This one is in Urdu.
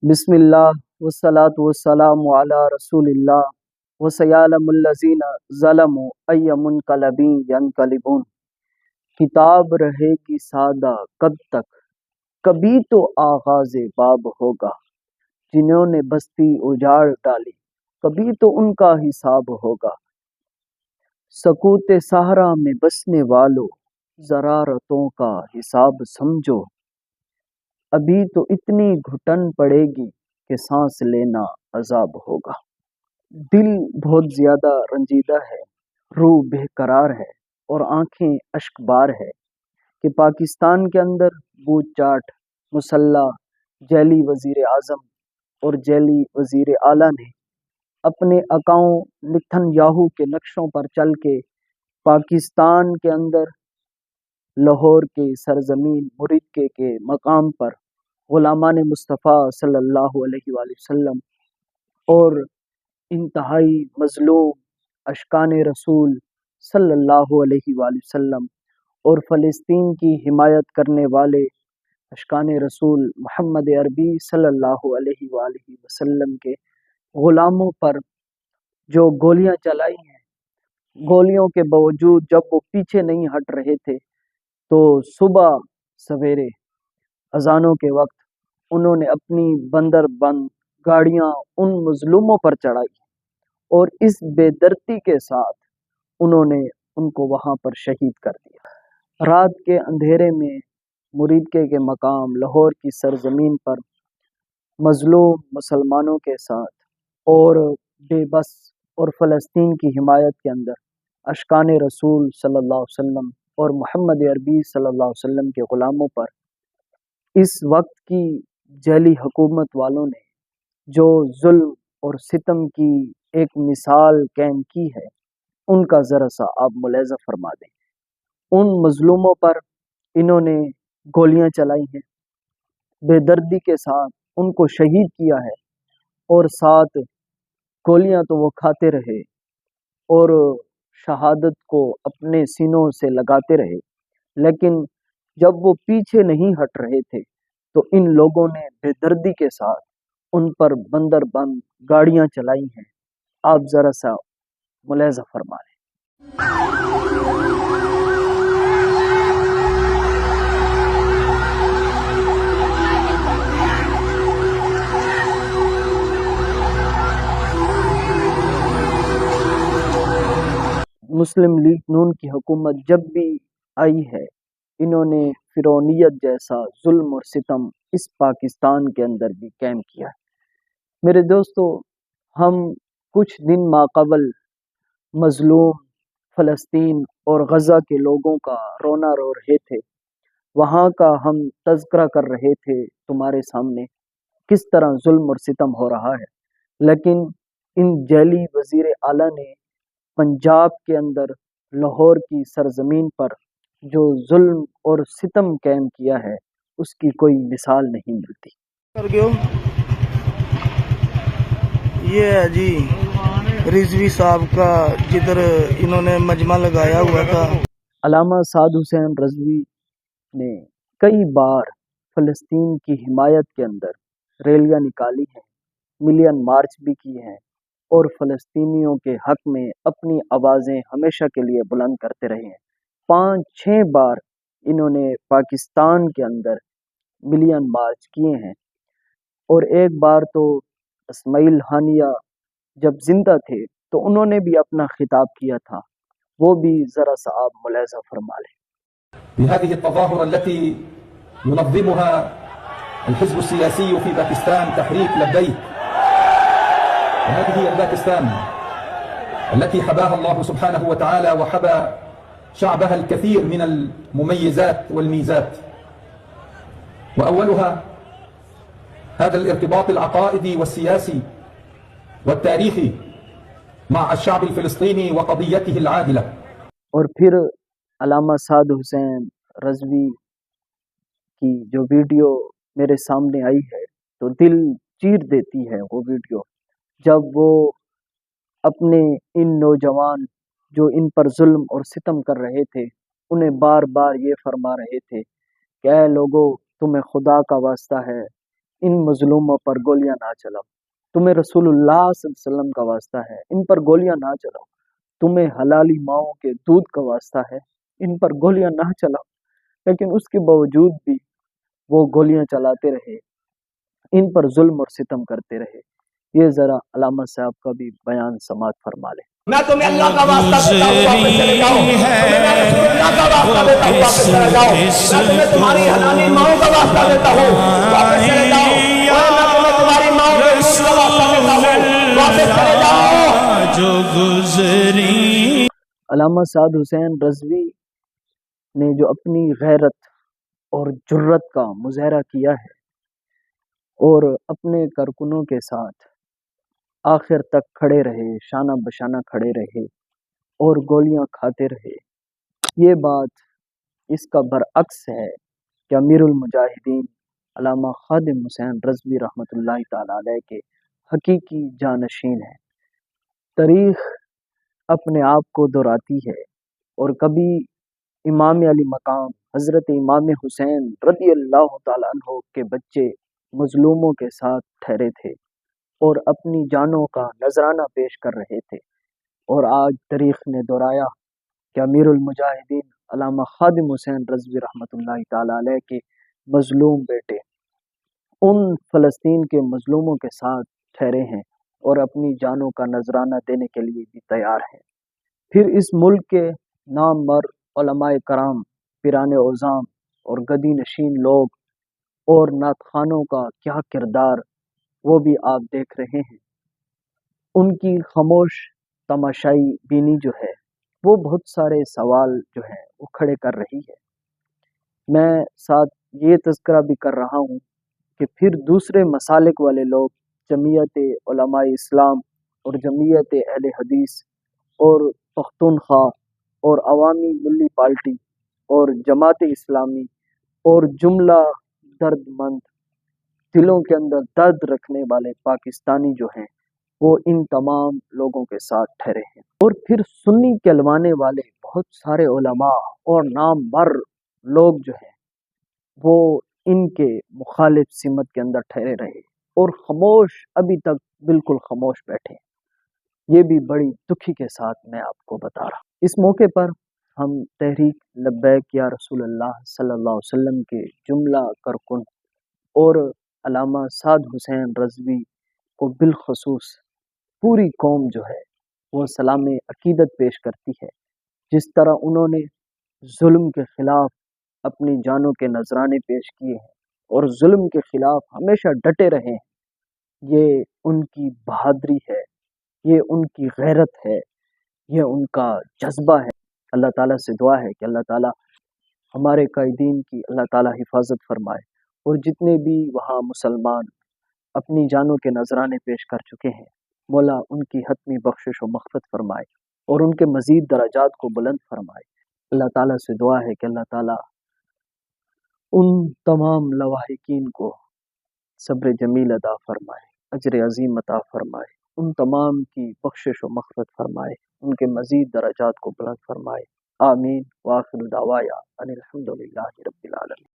بسم اللہ والصلاة والسلام علی رسول اللہ وسیعلم الذین ظلموا ای منقلب ینقلبون۔ کتاب رہے گی سادہ کب تک، کبھی تو آغاز باب ہوگا۔ جنہوں نے بستی اجاڑ ڈالی، کبھی تو ان کا حساب ہوگا۔ سکوت صحرا میں بسنے والوں، ضرارتوں کا حساب سمجھو۔ ابھی تو اتنی گھٹن پڑے گی کہ سانس لینا عذاب ہوگا۔ دل بہت زیادہ رنجیدہ ہے، روح بے قرار ہے اور آنکھیں اشک بار ہے کہ پاکستان کے اندر بوت چاٹ مسلح جیلی وزیر اعظم اور جیلی وزیر اعلیٰ نے اپنے اکاؤں نتن یاہو کے نقشوں پر چل کے پاکستان کے اندر لاہور کے سرزمین مریدکے کے مقام پر غلامان مصطفیٰ صلی اللہ علیہ وآلہ وسلم اور انتہائی مظلوم اشکان رسول صلی اللہ علیہ وآلہ وسلم اور فلسطین کی حمایت کرنے والے اشکان رسول محمد عربی صلی اللہ علیہ وآلہ وسلم کے غلاموں پر جو گولیاں چلائی ہیں، گولیوں کے باوجود جب وہ پیچھے نہیں ہٹ رہے تھے تو صبح سویرے اذانوں کے وقت انہوں نے اپنی بندر بند گاڑیاں ان مظلوموں پر چڑھائی اور اس بے دردی کے ساتھ انہوں نے ان کو وہاں پر شہید کر دیا۔ رات کے اندھیرے میں مریدکے کے مقام لاہور کی سرزمین پر مظلوم مسلمانوں کے ساتھ اور بے بس اور فلسطین کی حمایت کے اندر اشکان رسول صلی اللہ علیہ وسلم اور محمد عربی صلی اللہ علیہ وسلم کے غلاموں پر اس وقت کی جیلی حکومت والوں نے جو ظلم اور ستم کی ایک مثال قائم کی ہے، ان کا ذرا سا آپ ملاحظہ فرما دیں۔ ان مظلوموں پر انہوں نے گولیاں چلائی ہیں، بے دردی کے ساتھ ان کو شہید کیا ہے اور ساتھ گولیاں تو وہ کھاتے رہے اور شہادت کو اپنے سینوں سے لگاتے رہے، لیکن جب وہ پیچھے نہیں ہٹ رہے تھے تو ان لوگوں نے بے دردی کے ساتھ ان پر بندر بند گاڑیاں چلائی ہیں۔ آپ ذرا سا ملاحظہ فرما لیں۔ مسلم لیگ نون کی حکومت جب بھی آئی ہے، انہوں نے فرعونیت جیسا ظلم اور ستم اس پاکستان کے اندر بھی قائم کیا ہے۔ میرے دوستو، ہم کچھ دن ماقبل مظلوم فلسطین اور غزہ کے لوگوں کا رونا رو رہے تھے، وہاں کا ہم تذکرہ کر رہے تھے تمہارے سامنے کس طرح ظلم اور ستم ہو رہا ہے، لیکن ان جیلی وزیر اعلیٰ نے پنجاب کے اندر لاہور کی سرزمین پر جو ظلم اور ستم قائم کیا ہے اس کی کوئی مثال نہیں ملتی۔ یہ ہے جی رضوی صاحب کا جدھر انہوں نے مجمع لگایا ہوا تھا۔ علامہ سعد حسین رضوی نے کئی بار فلسطین کی حمایت کے اندر ریلیاں نکالی ہیں، ملین مارچ بھی کی ہیں اور فلسطینیوں کے حق میں اپنی آوازیں ہمیشہ کے لیے بلند کرتے رہے ہیں۔ 5-6 بار انہوں نے پاکستان کے اندر ملین مارچ کیے ہیں اور ایک بار تو اسماعیل ہانیہ جب زندہ تھے تو انہوں نے بھی اپنا خطاب کیا تھا، وہ بھی ذرا سا آپ ملاحظہ فرما لیں۔ بهذه التظاهرة التي ينظمها الحزب السياسي في باكستان تحريك لبيك، وهذه هي الباكستان التي حباها الله سبحانه وتعالى وحبى شعبها الكثير من المميزات والميزات، وأولها هذا الارتباط العقائدي والسياسي والتاريخي مع الشعب الفلسطيني وقضيته العادلة۔ اور پھر علامہ سعد حسین رضوی کی جو ویڈیو میرے سامنے آئی ہے تو دل چیر دیتی ہے وہ ویڈیو، جب وہ اپنے ان نوجوان جو ان پر ظلم اور ستم کر رہے تھے انہیں بار بار یہ فرما رہے تھے کہ اے لوگو، تمہیں خدا کا واسطہ ہے ان مظلوموں پر گولیاں نہ چلاؤ، تمہیں رسول اللہ صلی اللہ علیہ وسلم کا واسطہ ہے ان پر گولیاں نہ چلاؤ، تمہیں حلالی ماؤں کے دودھ کا واسطہ ہے ان پر گولیاں نہ چلاؤ، لیکن اس کے باوجود بھی وہ گولیاں چلاتے رہے، ان پر ظلم اور ستم کرتے رہے۔ یہ ذرا علامہ صاحب کا بھی بیان سماعت فرما لیں۔ میں تمہیں اللہ کا واسطہ دیتا ہوں واپس چلے جاؤ، تمہیں میں رسول اللہ کا واسطہ دیتا ہوں واپس چلے جاؤ، میں تمہیں تمہاری حلالی ماؤں کا واسطہ دیتا ہوں واپس چلے جاؤ، میں تمہیں تمہاری ماؤں کے دودھ کا واسطہ دیتا ہوں واپس چلے جاؤ جو گزری۔ علامہ سعد حسین رضوی نے جو اپنی غیرت اور جرت کا مظاہرہ کیا ہے اور اپنے کارکنوں کے ساتھ آخر تک کھڑے رہے، شانہ بشانہ کھڑے رہے اور گولیاں کھاتے رہے، یہ بات اس کا برعکس ہے کہ امیر المجاہدین علامہ خادم حسین رضوی رحمۃ اللہ تعالی علیہ کے حقیقی جانشین ہیں۔ تاریخ اپنے آپ کو دہراتی ہے، اور کبھی امام علی مقام حضرت امام حسین رضی اللہ تعالیٰ عنہ کے بچے مظلوموں کے ساتھ ٹھہرے تھے اور اپنی جانوں کا نذرانہ پیش کر رہے تھے، اور آج تاریخ نے دہرایا کہ امیر المجاہدین علامہ خادم حسین رضوی رحمۃ اللہ تعالیٰ علیہ کے مظلوم بیٹے ان فلسطین کے مظلوموں کے ساتھ ٹھہرے ہیں اور اپنی جانوں کا نذرانہ دینے کے لیے بھی تیار ہیں۔ پھر اس ملک کے نامور علماء کرام، پیران عظام اور گدی نشین لوگ اور نعت خوانوں کا کیا کردار وہ بھی آپ دیکھ رہے ہیں۔ ان کی خاموش تماشائی بینی جو ہے وہ بہت سارے سوال جو ہیں وہ کھڑے کر رہی ہے۔ میں ساتھ یہ تذکرہ بھی کر رہا ہوں کہ پھر دوسرے مسالک والے لوگ جمعیت علماء اسلام اور جمعیت اہل حدیث اور پختونخوا اور عوامی ملی پارٹی اور جماعت اسلامی اور جملہ درد مند دلوں کے اندر درد رکھنے والے پاکستانی جو ہیں وہ ان تمام لوگوں کے ساتھ ٹھہرے ہیں، اور پھر سنی کہلوانے والے بہت سارے علماء اور نامور لوگ جو ہیں وہ ان کے مخالف سمت کے اندر ٹھہرے رہے اور خاموش ابھی تک بالکل خاموش بیٹھے ہیں۔ یہ بھی بڑی دکھی کے ساتھ میں آپ کو بتا رہا ہوں۔ اس موقع پر ہم تحریک لبیک یا رسول اللہ صلی اللہ علیہ وسلم کے جملہ کارکن اور علامہ سعد حسین رضوی کو بالخصوص پوری قوم جو ہے وہ سلام عقیدت پیش کرتی ہے، جس طرح انہوں نے ظلم کے خلاف اپنی جانوں کے نذرانے پیش کیے ہیں اور ظلم کے خلاف ہمیشہ ڈٹے رہے ہیں۔ یہ ان کی بہادری ہے، یہ ان کی غیرت ہے، یہ ان کا جذبہ ہے۔ اللہ تعالیٰ سے دعا ہے کہ اللہ تعالیٰ ہمارے قائدین کی اللہ تعالیٰ حفاظت فرمائے، اور جتنے بھی وہاں مسلمان اپنی جانوں کے نذرانے پیش کر چکے ہیں، مولا ان کی حتمی بخشش و مغفرت فرمائے اور ان کے مزید درجات کو بلند فرمائے۔ اللہ تعالیٰ سے دعا ہے کہ اللہ تعالیٰ ان تمام لواحقین کو صبر جمیل عطا فرمائے، اجر عظیم عطا فرمائے، ان تمام کی بخشش و مغفرت فرمائے، ان کے مزید درجات کو بلند فرمائے۔ آمین۔ وآخر دعوایا ان الحمد للہ رب العالمین۔